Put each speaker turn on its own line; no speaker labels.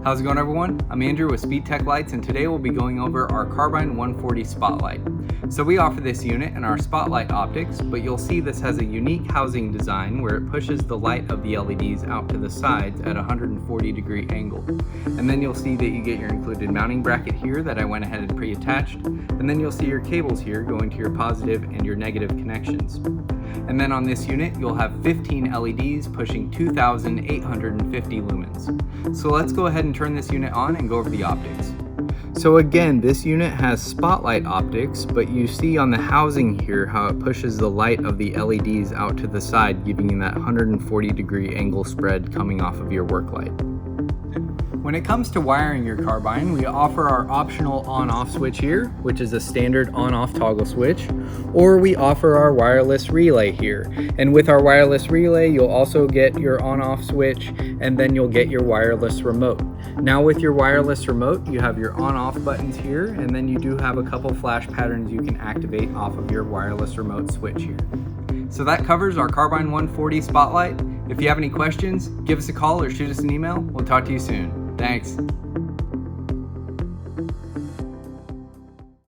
How's it going, everyone? I'm Andrew with SpeedTech Lights, and today we'll be going over our Carbine 140 Spotlight. So we offer this unit in our Spotlight optics, but you'll see this has a unique housing design where it pushes the light of the LEDs out to the sides at a 140-degree angle. And then you'll see that you get your included mounting bracket here that I went ahead and pre-attached, and then you'll see your cables here going to your positive and your negative connections. And then on this unit, you'll have 15 LEDs pushing 2,850 lumens. So let's go ahead and turn this unit on and go over the optics. So again, this unit has spotlight optics, but you see on the housing here how it pushes the light of the LEDs out to the side, giving you that 140-degree angle spread coming off of your work light. When it comes to wiring your Carbine, we offer our optional on-off switch here, which is a standard on-off toggle switch, or we offer our wireless relay here. And with our wireless relay, you'll also get your on-off switch, and then you'll get your wireless remote. Now with your wireless remote, you have your on-off buttons here, and then you do have a couple flash patterns you can activate off of your wireless remote switch here. So that covers our Carbine 140 Spotlight. If you have any questions, give us a call or shoot us an email. We'll talk to you soon. Thanks.